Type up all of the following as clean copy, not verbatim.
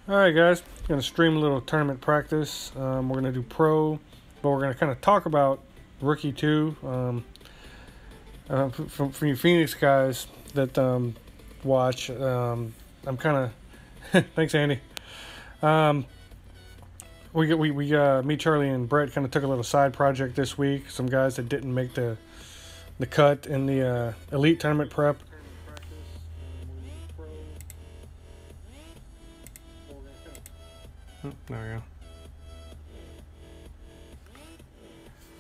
Alright guys, going to stream a little tournament practice. We're going to do pro, but we're going to kind of talk about rookie too. For you Phoenix guys that watch, I'm kind of... Thanks Andy. Me, Charlie, and Brett kind of took a little side project this week. Some guys that didn't make the cut in the elite tournament prep. There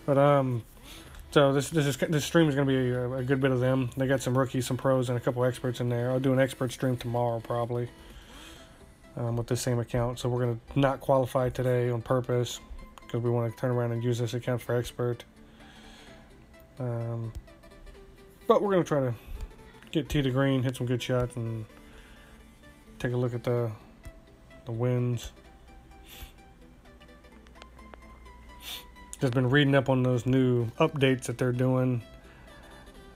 we go. But so this stream is going to be a good bit of them. They got some rookies, some pros, and a couple experts in there. I'll do an expert stream tomorrow probably with the same account. So we're going to not qualify today on purpose because we want to turn around and use this account for expert. But we're going to try to get tee to green, hit some good shots, and take a look at the wins. Just been reading up on those new updates that they're doing.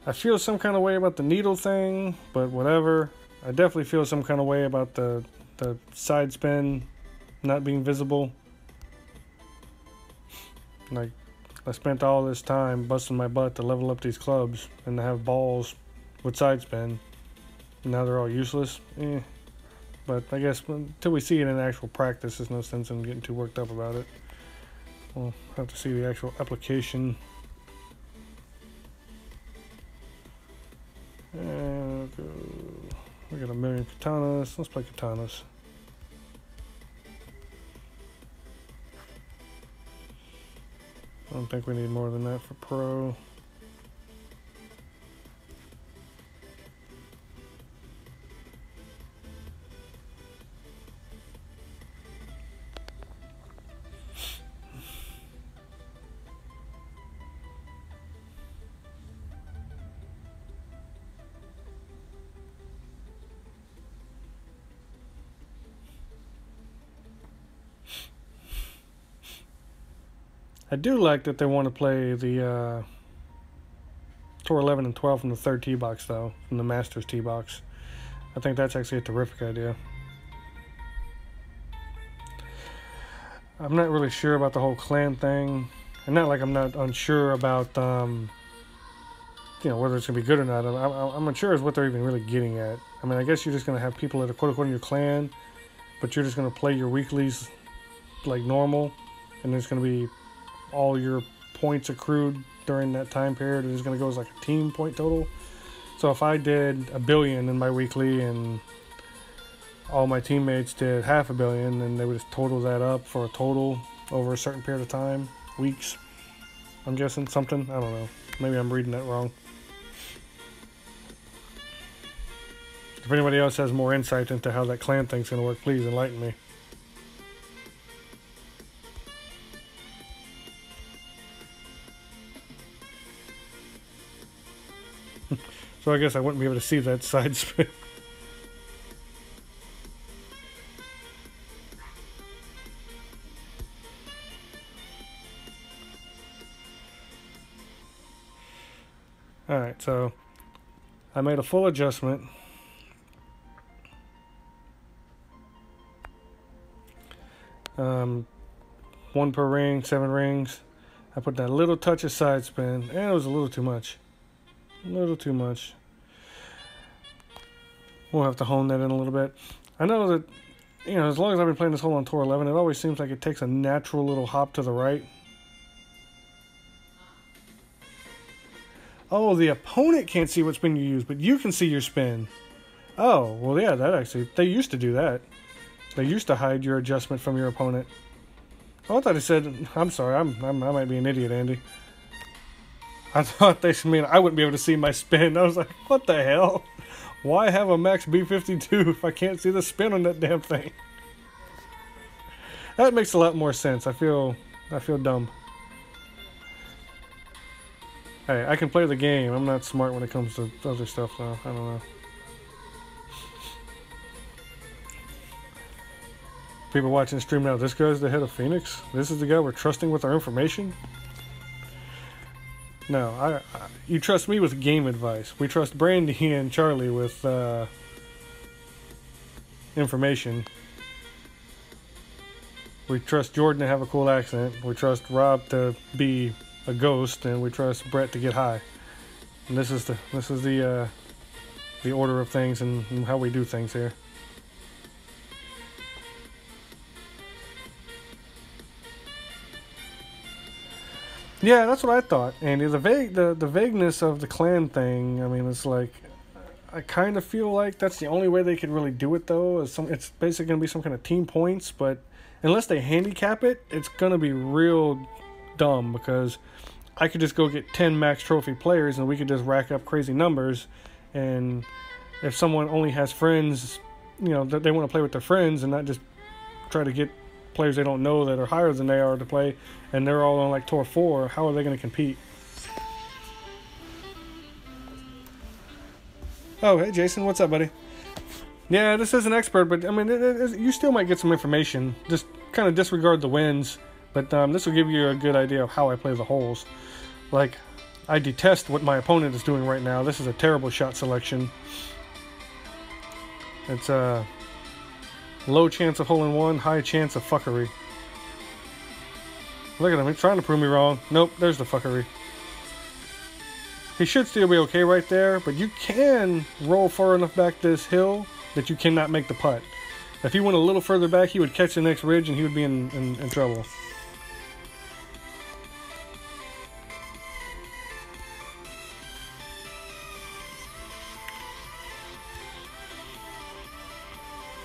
I feel some kind of way about the needle thing, but whatever. I definitely feel some kind of way about the side spin not being visible. Like, I spent all this time busting my butt to level up these clubs and to have balls with side spin. Now they're all useless. But I guess until we see it in actual practice, there's no sense in getting too worked up about it. We'll have to see the actual application. And we got a million katanas. Let's play katanas. I don't think we need more than that for pro. I do like that they want to play the Tour 11 and 12 from the third tee box, though, from the Masters tee box. I think that's actually a terrific idea. I'm not really sure about the whole clan thing. And not like I'm not unsure about, whether it's going to be good or not. I'm unsure as what they're even really getting at. I mean, I guess you're just going to have people that are quote-unquote in your clan, but you're just going to play your weeklies like normal, and there's going to be all your points accrued during that time period is going to go as like a team point total. So if I did 1 billion in my weekly and all my teammates did 500 million, then they would just total that up for a total over a certain period of time, weeks. I'm guessing something. I don't know. Maybe I'm reading that wrong. If anybody else has more insight into how that clan thing's going to work, please enlighten me. So I guess I wouldn't be able to see that side spin. Alright, so I made a full adjustment. One per ring, 7 rings. I put that little touch of side spin, and it was a little too much. A little too much. We'll have to hone that in a little bit. I know that, as long as I've been playing this hole on Tour 11, it always seems like it takes a natural little hop to the right. Oh, the opponent can't see what spin you use, but you can see your spin. Oh, well, yeah, they used to do that. They used to hide your adjustment from your opponent. Oh, I thought it said, I'm sorry, I might be an idiot, Andy. I thought they mean I wouldn't be able to see my spin. I was like, what the hell? Why have a max B52 if I can't see the spin on that damn thing? That makes a lot more sense. I feel dumb. Hey, I can play the game. I'm not smart when it comes to other stuff, though. I don't know. People watching the stream now, this guy's the head of Phoenix? This is the guy we're trusting with our information? No, you trust me with game advice. We trust Brandy and Charlie with information. We trust Jordan to have a cool accent. We trust Rob to be a ghost, and we trust Brett to get high. And this is the order of things and how we do things here. Yeah, that's what I thought, Andy. The vagueness of the clan thing. I mean, it's like I kind of feel like that's the only way they could really do it, though. It's basically gonna be some kind of team points, but unless they handicap it, it's gonna be real dumb because I could just go get 10 max trophy players and we could just rack up crazy numbers. And if someone only has friends, you know, that they want to play with their friends and not just try to get players they don't know that are higher than they are to play, and they're all on like Tour 4, how are they going to compete? Oh, hey Jason, what's up, buddy? Yeah, this is an expert, but I mean, you still might get some information. Just kind of disregard the wins, but this will give you a good idea of how I play the holes. Like, I detest what my opponent is doing right now. This is a terrible shot selection. It's a low chance of hole-in-one, high chance of fuckery. Look at him, he's trying to prove me wrong. Nope, there's the fuckery. He should still be okay right there, but you can roll far enough back this hill that you cannot make the putt. If he went a little further back, he would catch the next ridge and he would be in trouble.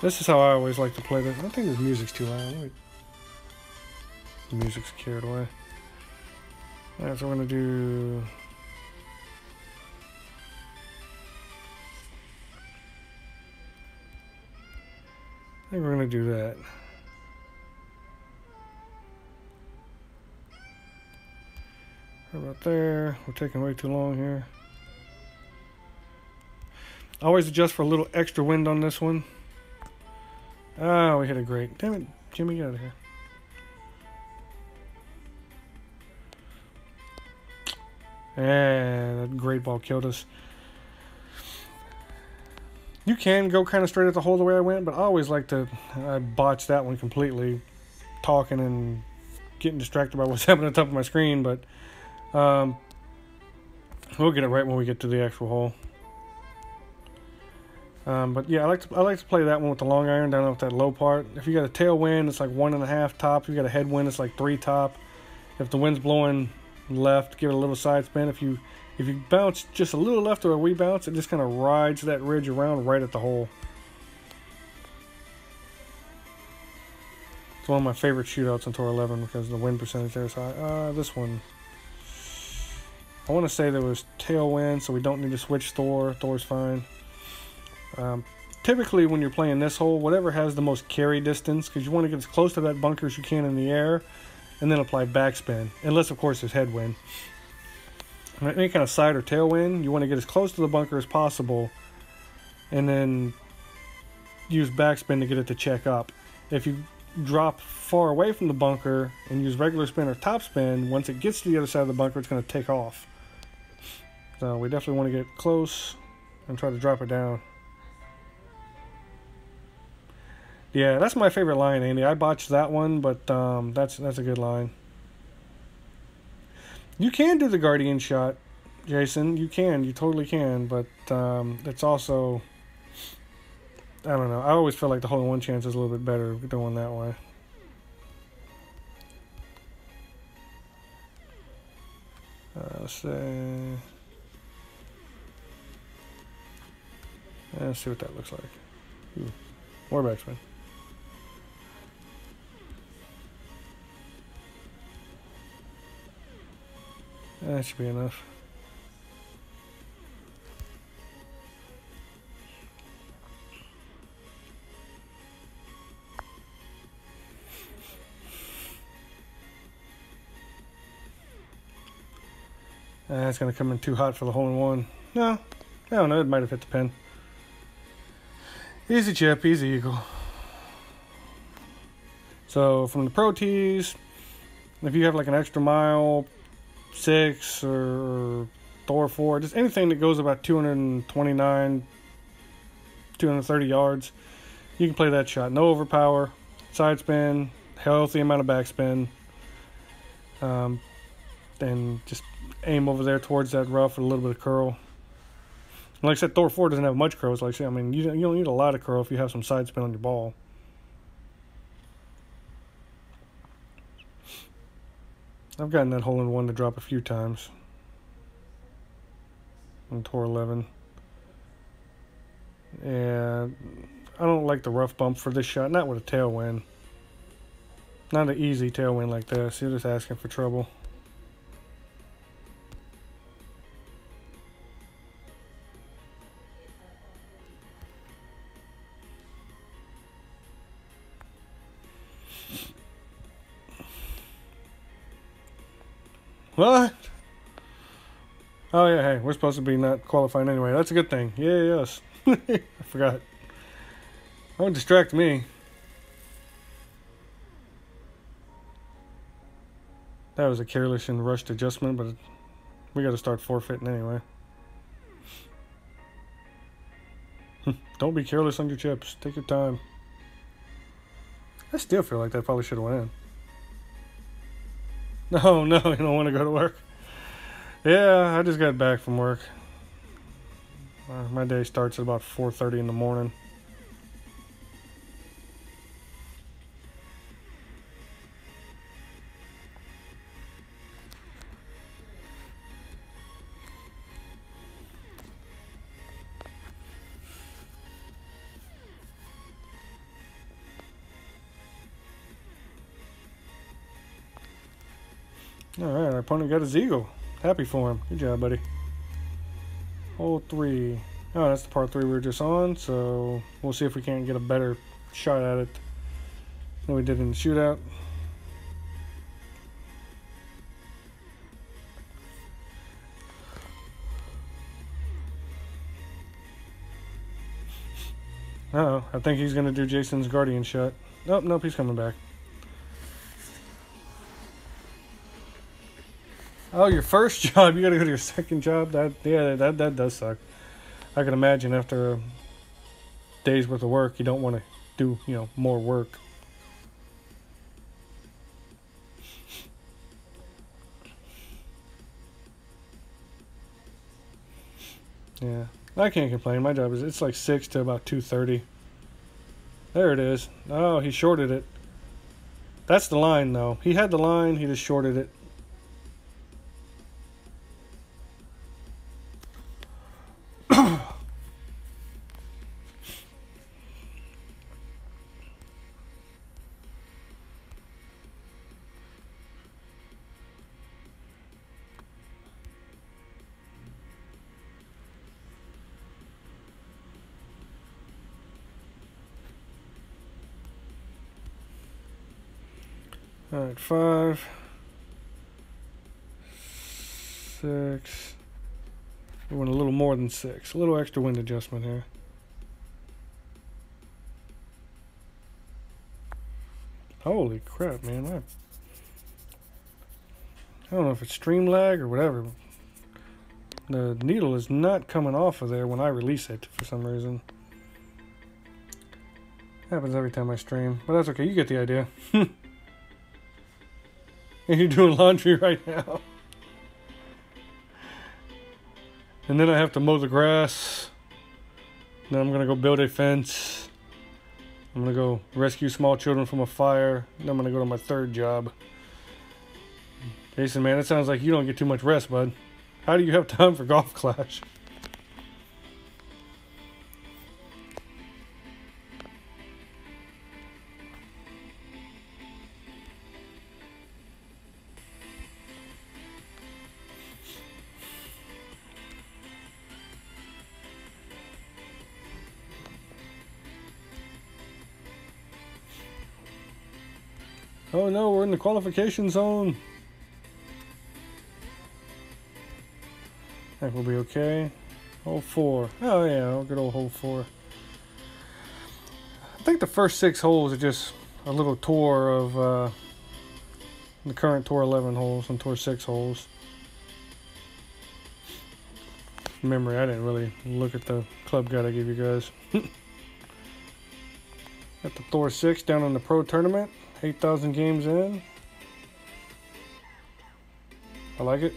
This is how I always like to play this. I think this music's too loud. The music's carried away. Alright, so we're going to do... I think we're going to do that. Right about there. We're taking way too long here. I always adjust for a little extra wind on this one. Oh, we hit it great. Damn it, Jimmy, get out of here. And that great ball killed us. You can go kind of straight at the hole the way I went, but I always like to... I botched that one completely. Talking and getting distracted by what's happening at the top of my screen, but... we'll get it right when we get to the actual hole. But yeah, I like to play that one with the long iron down off that low part. If you got a tailwind, it's like 1.5 top. If you got a headwind, it's like 3 top. If the wind's blowing left, give it a little side spin. If you bounce just a little left or a wee bounce, it just kind of rides that ridge around right at the hole. It's one of my favorite shootouts on Tour 11 because the wind percentage there is high. This one, I want to say there was tailwind, so we don't need to switch Thor. Thor's fine. Typically when you're playing this hole, whatever has the most carry distance, because you want to get as close to that bunker as you can in the air, and then apply backspin, unless of course there's headwind. Any kind of side or tailwind, you want to get as close to the bunker as possible, and then use backspin to get it to check up. If you drop far away from the bunker and use regular spin or top spin, once it gets to the other side of the bunker, it's going to take off. So we definitely want to get close and try to drop it down. Yeah, that's my favorite line, Andy. I botched that one, but that's a good line. You can do the Guardian shot, Jason. You can. You totally can. But it's also... I don't know. I always feel like the hole-in-one chance is a little bit better going that way. Let's see what that looks like. Ooh, more backspin. That should be enough. It's going to come in too hot for the hole-in-one. No, I don't know. It might have hit the pin. Easy chip, easy eagle. So from the pro tees, if you have like an extra mile, 6 or Thor 4, just anything that goes about 229, 230 yards, you can play that shot. No overpower, side spin, healthy amount of backspin. And just aim over there towards that rough with a little bit of curl. And like I said, Thor 4 doesn't have much curl. So like I mean, you don't need a lot of curl if you have some side spin on your ball. I've gotten that hole-in-one to drop a few times on Tour 11. And I don't like the rough bump for this shot. Not with a tailwind. Not an easy tailwind like this. You're just asking for trouble. What? Oh yeah, hey, we're supposed to be not qualifying anyway. That's a good thing. Yeah, yes. I forgot. Don't distract me. That was a careless and rushed adjustment, but we got to start forfeiting anyway. Don't be careless on your chips. Take your time. I still feel like that probably should have went in. No, you don't want to go to work. Yeah, I just got back from work. My day starts at about 4:30 in the morning. Alright, our opponent got his eagle. Happy for him. Good job, buddy. Hole 3. Oh, that's the par 3 we were just on, so we'll see if we can't get a better shot at it than we did in the shootout. Uh-oh, I think he's going to do Jason's Guardian shot. Nope, he's coming back. Oh, your first job, you gotta go to your second job? That does suck. I can imagine after a day's worth of work, you don't want to do, more work. Yeah, I can't complain. My job it's like 6 to about 2:30. There it is. Oh, he shorted it. That's the line, though. He had the line, he just shorted it. All right, 5, 6. We want a little more than 6. A little extra wind adjustment here. Holy crap, man. I don't know if it's stream lag or whatever. The needle is not coming off of there when I release it for some reason. Happens every time I stream, but that's okay. You get the idea. And you're doing laundry right now. And then I have to mow the grass. Then I'm going to go build a fence. I'm going to go rescue small children from a fire. Then I'm going to go to my third job. Jason, man, it sounds like you don't get too much rest, bud. How do you have time for Golf Clash? Oh no, we're in the qualification zone. I think we'll be okay. Hole 4. Oh yeah, good old hole 4. I think the first 6 holes are just a little tour of the current Tour 11 holes and Tour 6 holes. Memory, I didn't really look at the club guide I gave you guys. Got the Tour 6 down in the Pro Tournament. 8,000 games in. I like it.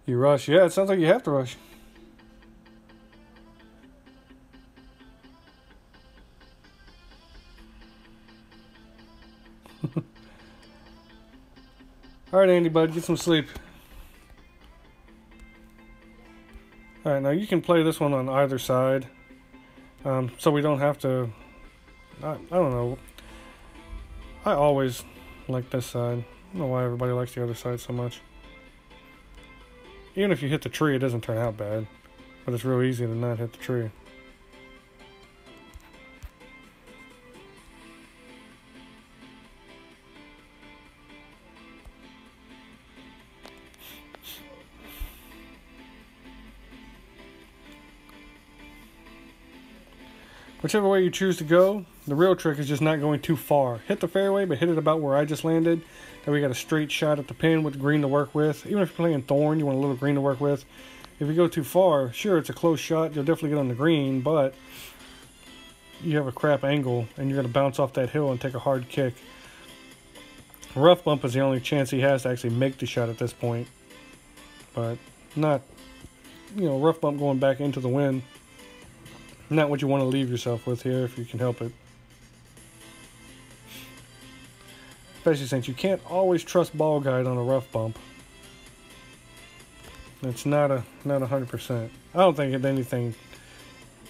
You rush. Yeah, it sounds like you have to rush. Alright, Andy, bud, get some sleep. Alright, now you can play this one on either side. So we don't have to... I don't know. I always like this side. I don't know why everybody likes the other side so much. Even if you hit the tree, it doesn't turn out bad. But it's real easy to not hit the tree. Whichever way you choose to go, the real trick is just not going too far. Hit the fairway, but hit it about where I just landed. Then we got a straight shot at the pin with green to work with. Even if you're playing thorn, you want a little green to work with. If you go too far, sure, it's a close shot. You'll definitely get on the green, but you have a crap angle, and you're going to bounce off that hill and take a hard kick. Rough bump is the only chance he has to actually make the shot at this point. But not, rough bump going back into the wind. Not what you want to leave yourself with here if you can help it. Especially since you can't always trust ball guide on a rough bump. It's not 100%. I don't think anything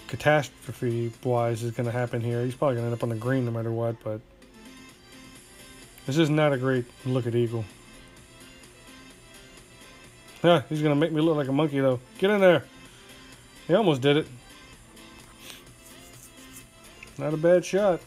catastrophe-wise is going to happen here. He's probably going to end up on the green no matter what, but this is not a great look at eagle. Yeah, he's going to make me look like a monkey, though. Get in there. He almost did it. Not a bad shot.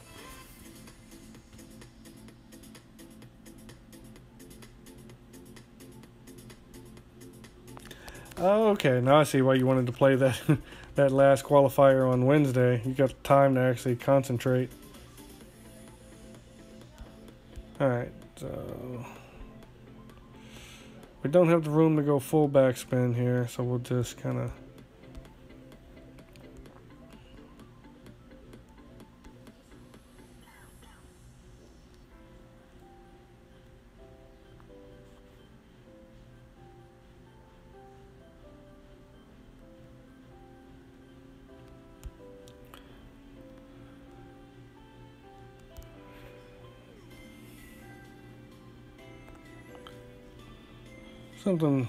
Okay, now I see why you wanted to play that that last qualifier on Wednesday. You got time to actually concentrate. Alright, so we don't have the room to go full backspin here, so we'll just kind of...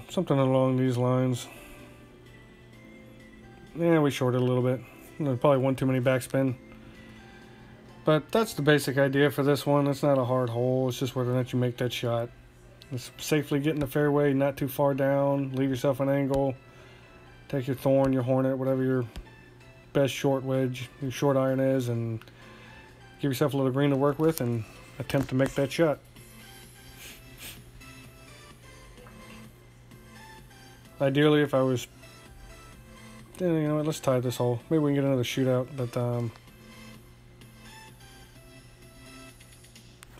Something along these lines. Yeah, we shorted a little bit. Probably one too many backspin. But that's the basic idea for this one. It's not a hard hole. It's just whether or not you make that shot. Just safely get in the fairway, not too far down. Leave yourself an angle. Take your thorn, your hornet, whatever your best short wedge, your short iron is, and give yourself a little green to work with and attempt to make that shot. Ideally, if I was, you know what, let's tie this hole. Maybe we can get another shootout, but I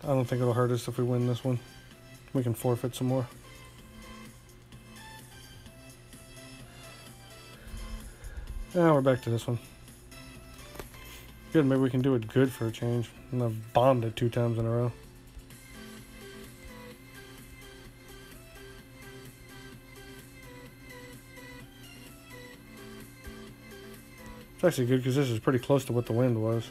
don't think it'll hurt us if we win this one. We can forfeit some more. Now we're back to this one. Good, maybe we can do it good for a change. And I've bombed it 2 times in a row. It's actually good because this is pretty close to what the wind was.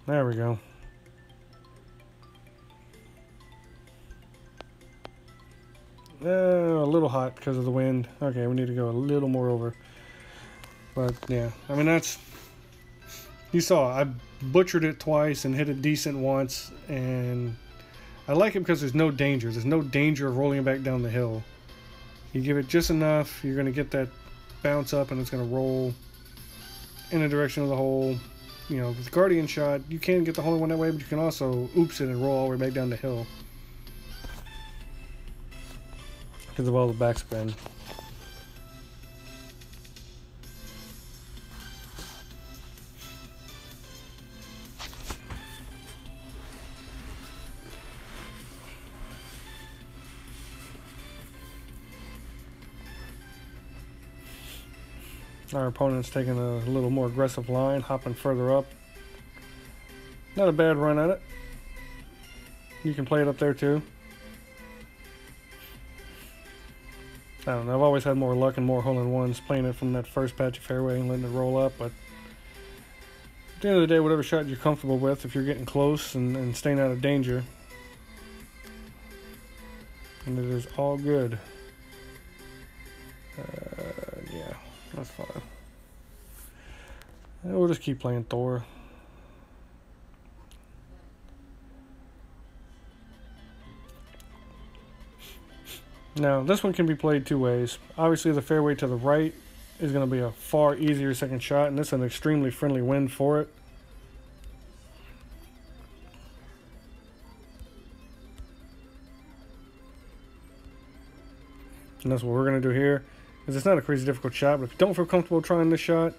There we go. A little hot because of the wind. Okay, we need to go a little more over. But yeah, I mean that's... You saw, I butchered it twice and hit it decent once, and I like it because there's no danger. There's no danger of rolling it back down the hill. You give it just enough, you're going to get that bounce up and it's going to roll in the direction of the hole. you know, with Guardian shot, you can get the hole in one that way, but you can also oops it and roll all the way back down the hill because of all the backspin. Our opponent's taking a little more aggressive line, hopping further up. Not a bad run at it. You can play it up there too. I don't know, I've always had more luck and more hole-in-ones playing it from that first patch of fairway and letting it roll up, but at the end of the day, whatever shot you're comfortable with, if you're getting close and staying out of danger, and it is all good. Yeah, that's fine. And we'll just keep playing Thor. Now, this one can be played two ways. Obviously, the fairway to the right is going to be a far easier second shot, and this is an extremely friendly wind for it. And that's what we're going to do here. Because it's not a crazy difficult shot, but if you don't feel comfortable trying this shot,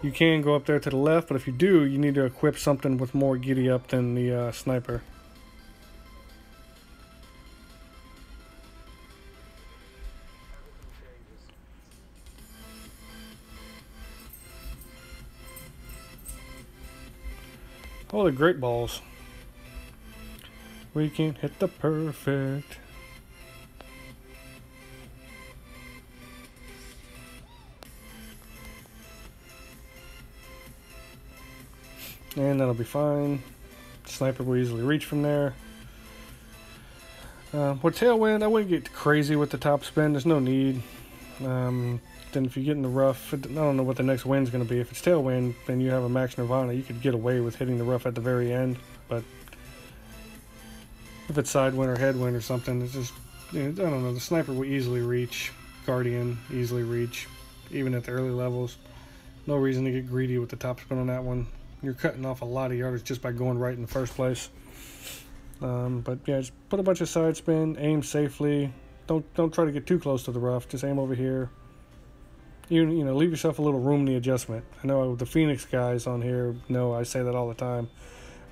you can go up there to the left, but if you do, you need to equip something with more giddy up than the sniper. Oh, the great balls. We can't hit the perfect. And that'll be fine. Sniper will easily reach from there. With tailwind, I wouldn't get crazy with the top spin. There's no need. Then if you get in the rough, I don't know what the next wind's going to be. If it's tailwind, then you have a max nirvana. You could get away with hitting the rough at the very end. But if it's sidewind or headwind or something, it's just, you know, I don't know. The sniper will easily reach. Guardian, easily reach. Even at the early levels. No reason to get greedy with the top spin on that one. You're cutting off a lot of yardage just by going right in the first place. But yeah, just put a bunch of side spin, aim safely. Don't try to get too close to the rough. Just aim over here. You know, leave yourself a little room in the adjustment. I know the Phoenix guys on here know I say that all the time.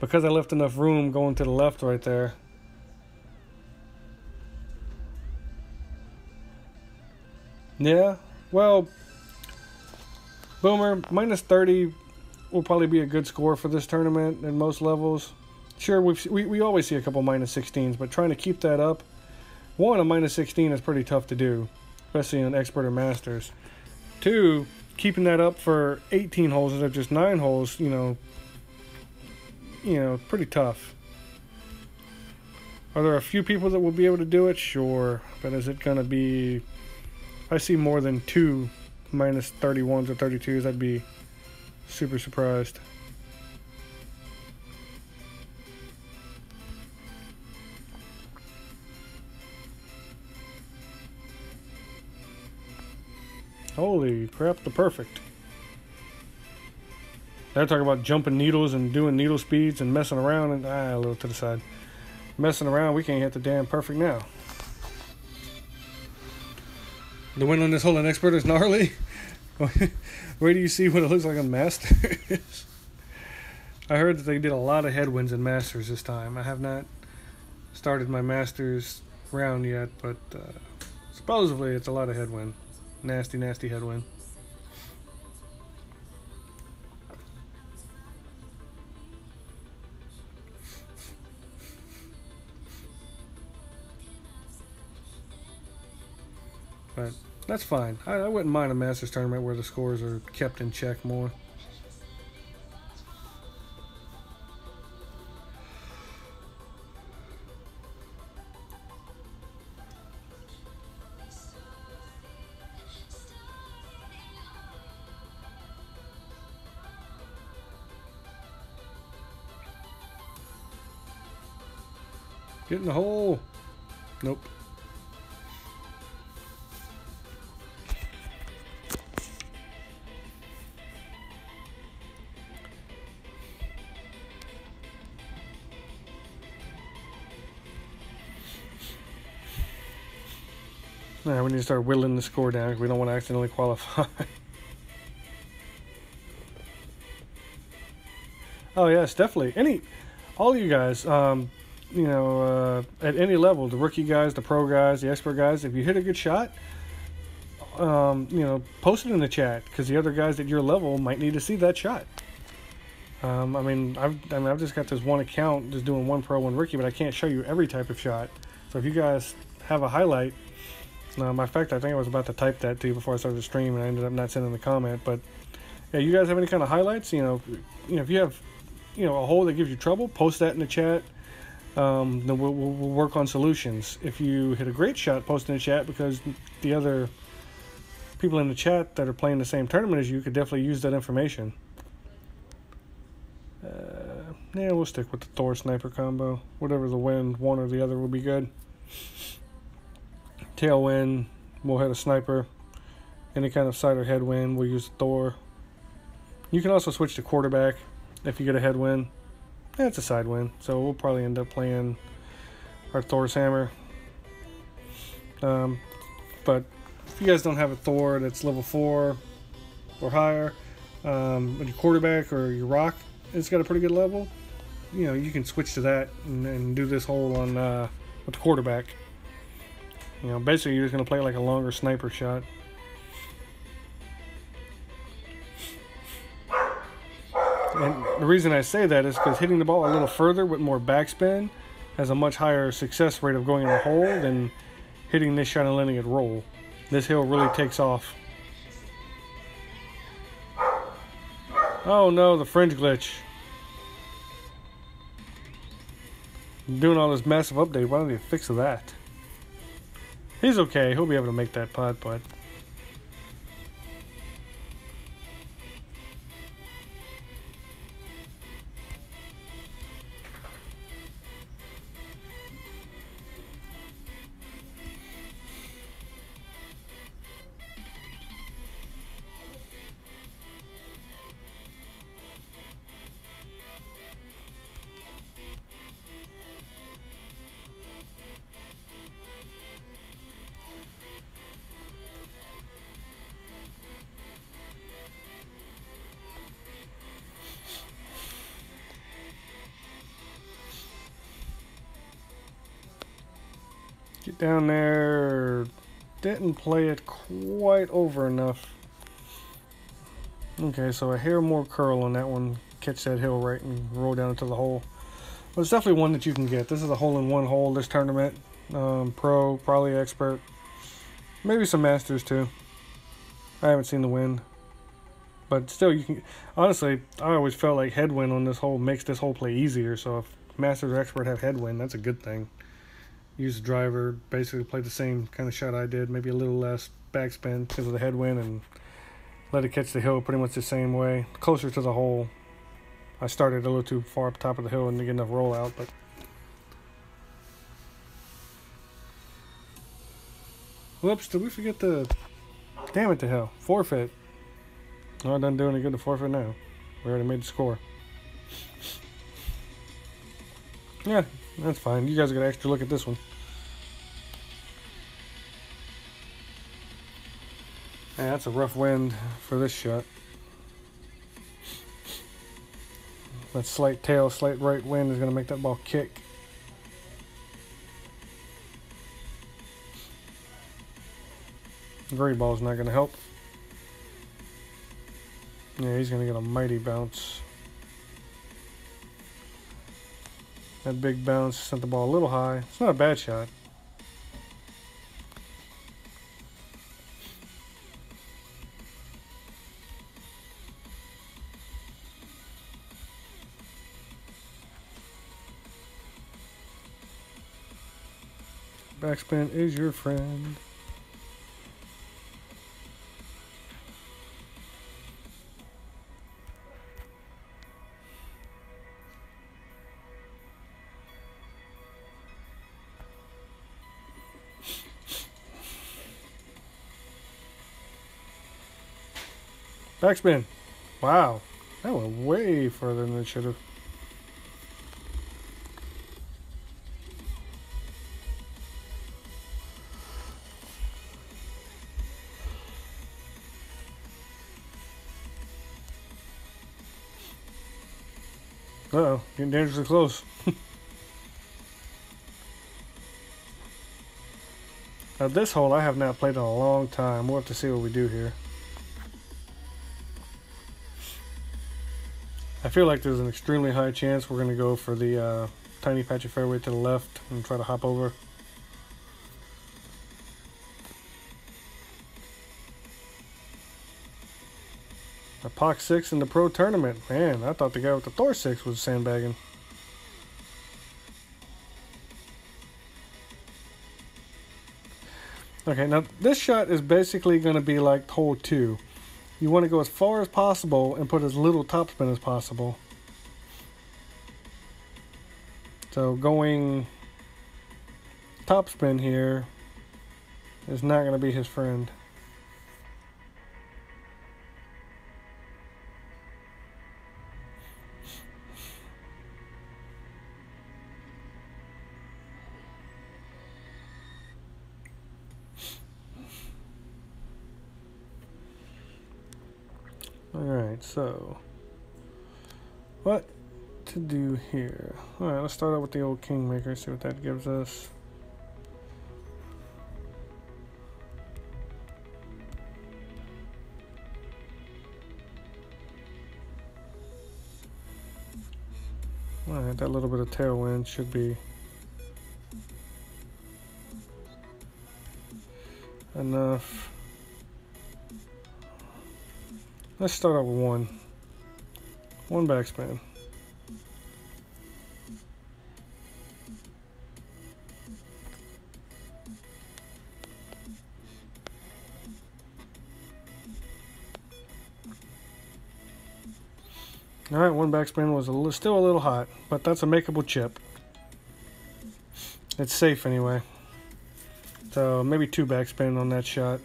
Because I left enough room going to the left right there. Yeah, well, Boomer, -30 will probably be a good score for this tournament in most levels. Sure, we always see a couple -16s, but trying to keep that up, one, a -16 is pretty tough to do, especially in Expert or Masters. Two, keeping that up for 18 holes instead of just 9 holes, you know, pretty tough. Are there a few people that will be able to do it? Sure, but is it going to be... I see more than 2 -31s or 32s, I'd be super surprised. Holy crap, the perfect. They're talking about jumping needles and doing needle speeds and messing around, and a little to the side. Messing around, we can't hit the damn perfect now. The wind on this hole in Expert is gnarly. Where do you see what it looks like on Masters? I heard that they did a lot of headwinds in Masters this time. I have not started my Masters round yet, but supposedly it's a lot of headwind. Nasty, nasty headwind. But that's fine. I wouldn't mind a Masters tournament where the scores are kept in check more. Get in the hole. Nope. Alright, we need to start whittling the score down because we don't want to accidentally qualify. Oh yes, definitely. All of you guys, you know, at any level, the rookie guys, the pro guys, the expert guys, if you hit a good shot, you know, post it in the chat because the other guys at your level might need to see that shot. I mean, I've just got this one account, just doing one pro, one rookie, but I can't show you every type of shot. So if you guys have a highlight, in fact, I think I was about to type that to you before I started the stream, and I ended up not sending the comment. But yeah, you guys have any kind of highlights? You know, if you have, you know, a hole that gives you trouble, post that in the chat. Then we'll work on solutions. If you hit a great shot, post in the chat because the other people in the chat that are playing the same tournament as you could definitely use that information. Yeah, we'll stick with the Thor sniper combo. Whatever the wind, one or the other will be good. Tailwind, we'll hit a sniper. Any kind of side or headwind, we'll use Thor. You can also switch to quarterback if you get a headwind. It's a side wind, so we'll probably end up playing our Thor's hammer. But if you guys don't have a Thor that's level 4 or higher, with your quarterback or your rock, it's got a pretty good level. You know, you can switch to that and do this hole on with the quarterback. You know, basically you're just gonna play like a longer sniper shot. And the reason I say that is because hitting the ball a little further with more backspin has a much higher success rate of going in the hole than hitting this shot and letting it roll. This hill really takes off. Oh no, the fringe glitch. Doing all this massive update, why don't they fix that? He's okay, he'll be able to make that putt, but... Get down there. Didn't play it quite over enough. Okay, so a hair more curl on that one. Catch that hill right and roll down into the hole. Well, it's definitely one that you can get. This is a hole-in-one hole this tournament. Pro, probably expert. Maybe some masters too. I haven't seen the wind. But still, you can... Honestly, I always felt like headwind on this hole makes this whole play easier. So if masters or expert have headwind, that's a good thing. Use the driver, basically play the same kind of shot I did, maybe a little less backspin because of the headwind, and let it catch the hill pretty much the same way, closer to the hole. I started a little too far up top of the hill and didn't get enough rollout, but whoops, did we forget the... Damn it to hell, forfeit. Oh, it doesn't do any good to forfeit now. We already made the score. Yeah, that's fine. You guys got an extra look at this one. Yeah, that's a rough wind for this shot. That slight tail, slight right wind is going to make that ball kick. Gray ball's not going to help. Yeah, he's going to get a mighty bounce. That big bounce sent the ball a little high. It's not a bad shot. Backspin is your friend. Backspin. Wow. That went way further than it should have. Uh-oh, getting dangerously close. Now this hole I have not played in a long time. We'll have to see what we do here. I feel like there's an extremely high chance we're going to go for the tiny patch of fairway to the left and try to hop over. A Poc 6 in the pro tournament. Man, I thought the guy with the Thor 6 was sandbagging. Okay, now this shot is basically going to be like hole 2. You want to go as far as possible and put as little topspin as possible. So going topspin here is not going to be his friend. Alright, so what to do here? Alright, let's start out with the old Kingmaker, see what that gives us. Alright, that little bit of tailwind should be enough. Let's start out with one backspin. Alright, one backspin was still a little hot, but that's a makeable chip. It's safe anyway. So maybe 2 backspin on that shot.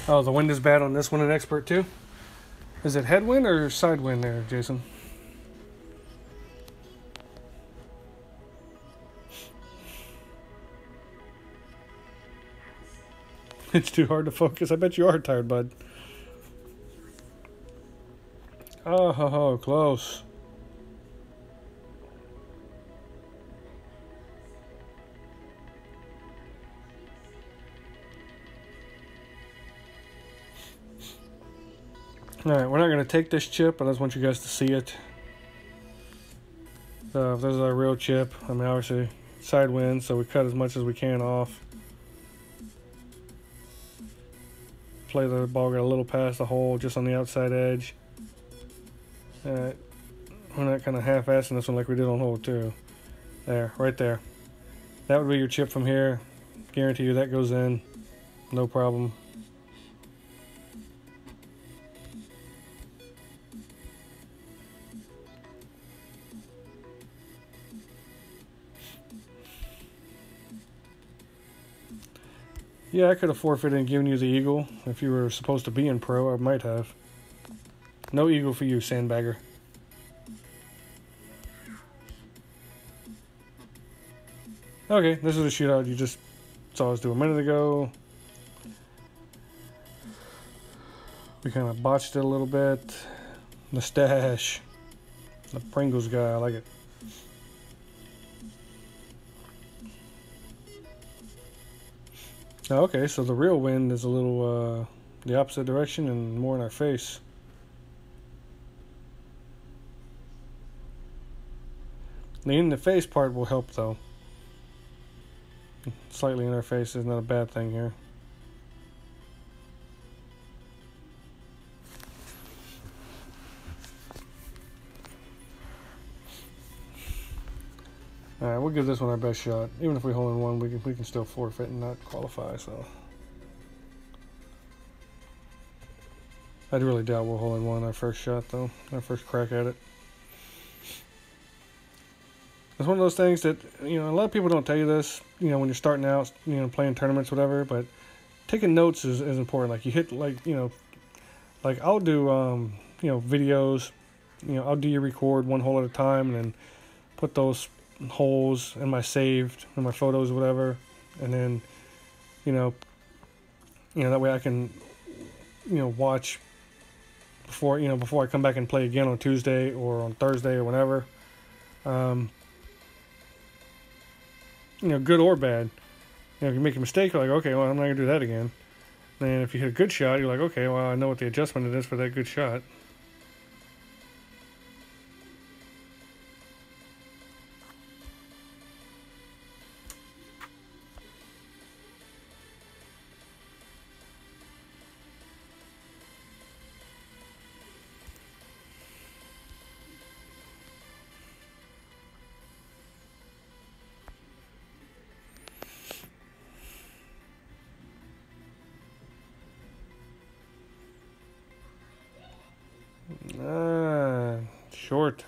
Oh, the wind is bad on this one in Expert too? Is it headwind or side wind there, Jason? It's too hard to focus. I bet you are tired, bud. Oh, close. Alright, we're not going to take this chip, but I just want you guys to see it. So if this is our real chip, I mean obviously side wind, so we cut as much as we can off. Play the ball got a little past the hole, just on the outside edge. Alright, we're not kind of half-assing this one like we did on hole 2. There, right there. That would be your chip from here. Guarantee you that goes in, no problem. Yeah, I could have forfeited and given you the eagle. If you were supposed to be in pro, I might have. No eagle for you, sandbagger. Okay, this is a shootout you just saw us do a minute ago. We kind of botched it a little bit. The stash. The Pringles guy, I like it. Oh, okay, so the real wind is a little the opposite direction and more in our face. The in the face part will help though. Slightly in our face is not a bad thing here. Alright, we'll give this one our best shot. Even if we hole in one, we can still forfeit and not qualify, so. I really doubt we'll hole in one our first shot though. Our first crack at it. It's one of those things that, you know, a lot of people don't tell you this, you know, when you're starting out, you know, playing tournaments, whatever, but taking notes is important. Like you hit, like, you know, like I'll do, you know, videos, you know, I'll do your record one hole at a time and then put those holes in my saved, in my photos, whatever, and then, you know, that way I can, watch before I come back and play again on Tuesday or on Thursday or whenever. Good or bad. If you make a mistake, you're like, okay, well, I'm not gonna do that again. And if you hit a good shot, you're like, okay, well, I know what the adjustment is for that good shot. Short.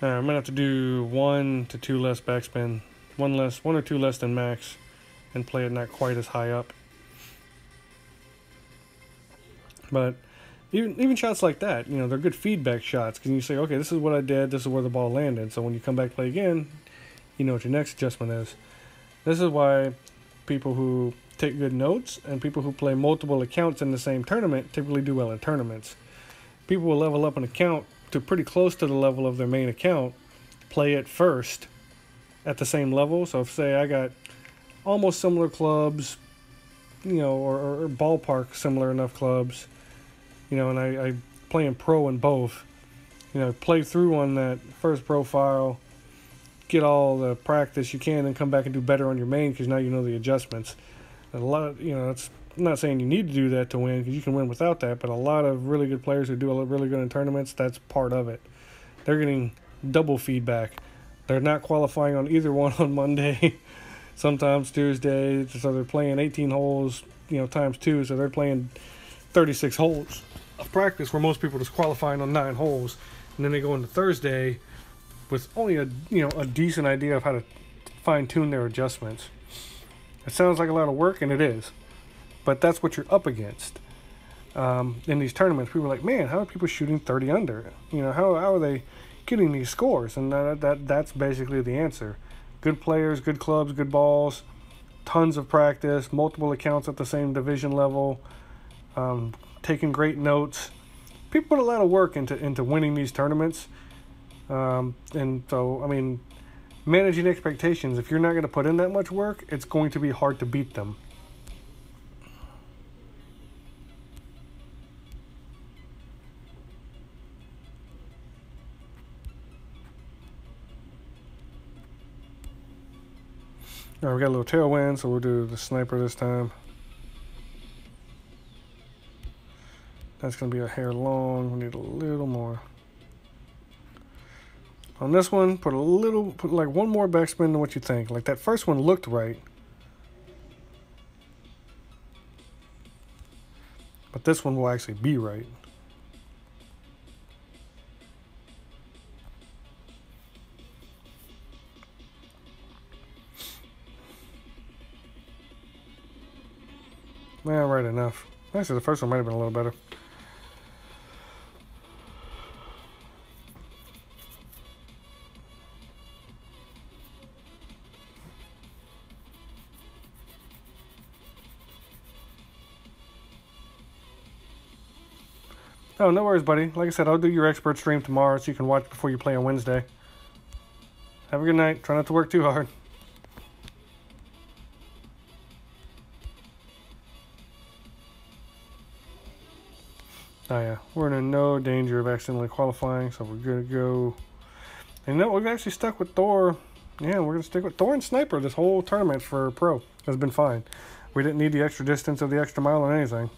I'm gonna have to do 1 to 2 less backspin, one or two less than max, and play it not quite as high up. But even shots like that, they're good feedback shots because you say, okay, this is what I did, this is where the ball landed. So when you come back to play again, you know what your next adjustment is. This is why people who take good notes and people who play multiple accounts in the same tournament typically do well in tournaments. People will level up an account to pretty close to the level of their main account, play it first at the same level. So if, say, I got almost similar clubs, or ballpark similar enough clubs, and I play in pro in both, play through on that first profile, get all the practice you can, and come back and do better on your main because now you know the adjustments. And a lot of, it's, I'm not saying you need to do that to win because you can win without that, but a lot of really good players who do really good in tournaments, that's part of it. They're getting double feedback. They're not qualifying on either one on Monday, sometimes Tuesday, so they're playing 18 holes, times 2, so they're playing 36 holes of practice where most people just qualifying on 9 holes, and then they go into Thursday with only a decent idea of how to fine-tune their adjustments. It sounds like a lot of work, and it is. But that's what you're up against. In these tournaments, people are like, man, how are people shooting 30 under? How are they getting these scores? And that's basically the answer. Good players, good clubs, good balls, tons of practice, multiple accounts at the same division level, taking great notes. People put a lot of work into winning these tournaments. And so, managing expectations, if you're not going to put in that much work, it's going to be hard to beat them. All right, we got a little tailwind, so we'll do the sniper this time. That's going to be a hair long. We need a little more. On this one, put like one more backspin than what you think. Like that first one looked right. But this one will actually be right. Yeah, right enough. Actually, the first one might have been a little better. Oh, no worries, buddy. Like I said, I'll do your expert stream tomorrow so you can watch before you play on Wednesday. Have a good night. Try not to work too hard. Oh yeah, we're in no danger of accidentally qualifying, so we're gonna go. And we've actually stuck with Thor. Yeah, we're gonna stick with Thor and Sniper this whole tournament for Pro. Has been fine. We didn't need the extra distance of the extra mile or anything.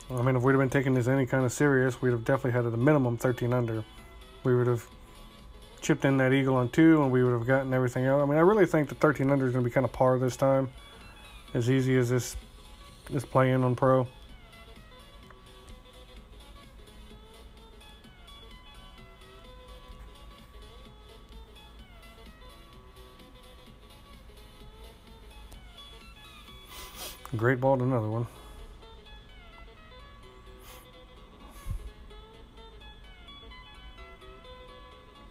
If we'd have been taking this any kind of serious, we'd have definitely had at a minimum 13 under. We would have chipped in that eagle on 2, and we would have gotten everything out. I really think the 13 under is going to be kind of par this time. As easy as this play-in on Pro. Great ball to another one.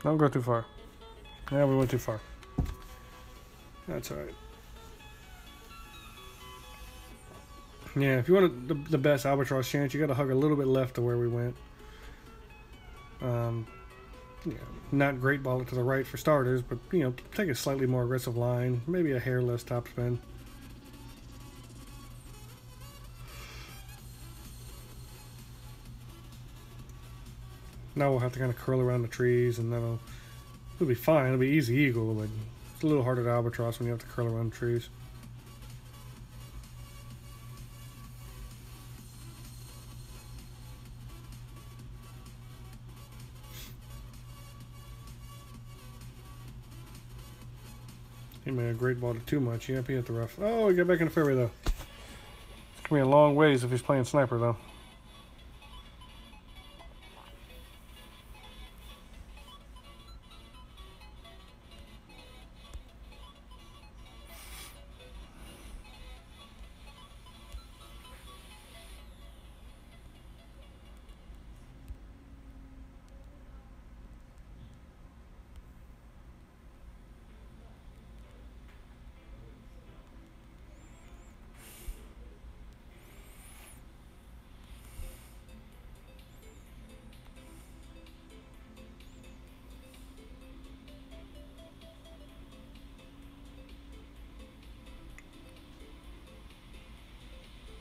Don't go too far. Yeah, we went too far. That's alright. Yeah, if you want the best albatross chance, you got to hug a little bit left of where we went. Yeah, not great ball it to the right for starters, but you know, take a slightly more aggressive line, maybe a hair less topspin. Now we'll have to kind of curl around the trees, and it'll be fine. It'll be easy eagle, but it's a little harder to albatross when you have to curl around the trees. He made a great ball to too much. Yep, he hit the rough. Oh, he got back in the fairway though. It's gonna be a long ways if he's playing sniper though.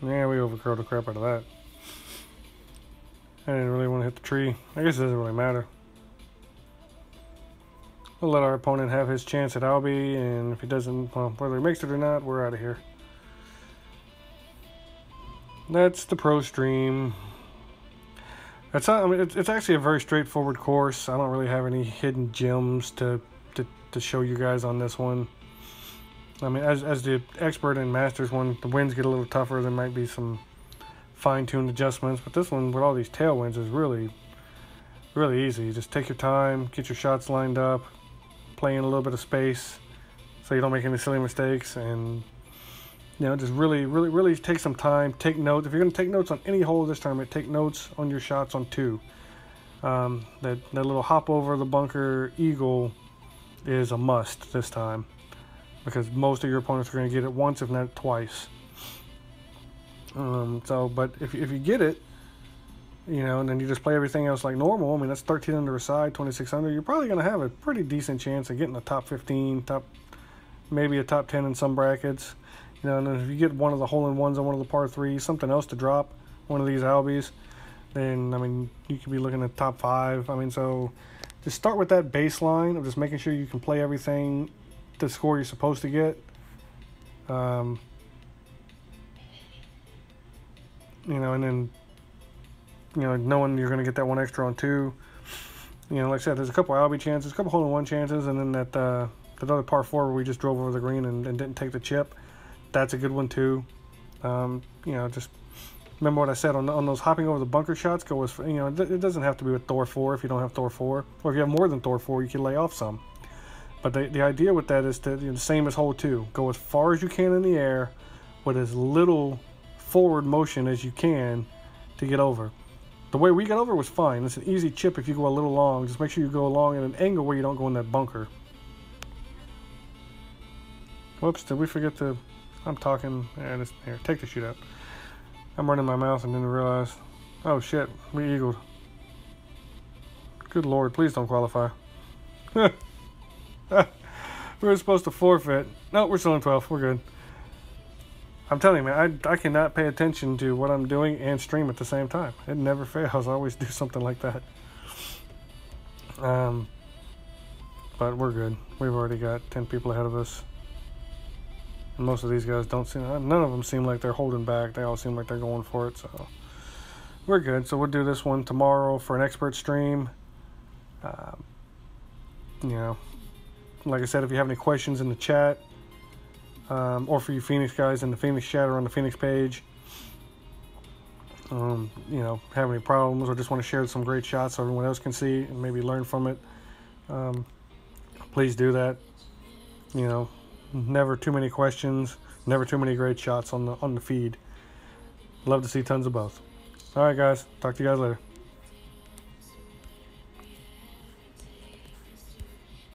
Yeah, we overcurled the crap out of that. I didn't really want to hit the tree. I guess it doesn't really matter. We'll let our opponent have his chance at Albie, and if he doesn't, well, whether he makes it or not, we're out of here. That's the pro stream. That's not, I mean, it's actually a very straightforward course. I don't really have any hidden gems to show you guys on this one. I mean, as the expert and masters one, the winds get a little tougher. There might be some fine-tuned adjustments, but this one with all these tailwinds is really easy. You just take your time, get your shots lined up, play in a little bit of space so you don't make any silly mistakes, and you know, just really take some time, take notes. If you're going to take notes on any hole this tournament, take notes on your shots on 2. That little hop over the bunker eagle is a must this time, because most of your opponents are going to get it once, if not twice. But if you get it, you know, and then you just play everything else like normal, I mean, that's 13 under a side, 26 under, you're probably going to have a pretty decent chance of getting a top 15, maybe a top 10 in some brackets. You know, and then if you get one of the hole-in-ones on one of the par 3s, something else to drop, one of these Albies, then, I mean, you could be looking at top 5. I mean, so just start with that baseline of just making sure you can play everything the score you're supposed to get. You know, and then, you know, knowing you're going to get that one extra on 2. You know, like I said, there's a couple Albie chances, a couple hole-in-one chances, and then that other par 4 where we just drove over the green and didn't take the chip. That's a good one too. You know, just remember what I said on those hopping over the bunker shots. Go as, you know, it doesn't have to be with Thor 4 if you don't have Thor 4, or if you have more than Thor 4, you can lay off some. But the idea with that is to, you know, the same as hole 2. Go as far as you can in the air with as little forward motion as you can to get over. The way we got over was fine. It's an easy chip if you go a little long. Just make sure you go along at an angle where you don't go in that bunker. Whoops, did we forget to... I'm talking... Yeah, here, take the shoot out. I'm running my mouth and didn't realize... Oh shit, we eagled. Good lord, please don't qualify. We were supposed to forfeit. No, we're still in 12th. We're good. I'm telling you, man, I cannot pay attention to what I'm doing and stream at the same time. It never fails. I always do something like that. But we're good. We've already got 10 people ahead of us. And most of these guys don't seem... None of them seem like they're holding back. They all seem like they're going for it, so... We're good. So we'll do this one tomorrow for an expert stream. You know, like I said, if you have any questions in the chat, or for you Phoenix guys in the Phoenix chat or on the Phoenix page, you know, have any problems or just want to share some great shots so everyone else can see and maybe learn from it, please do that. You know, never too many questions, never too many great shots on the feed. Love to see tons of both. All right, guys. Talk to you guys later.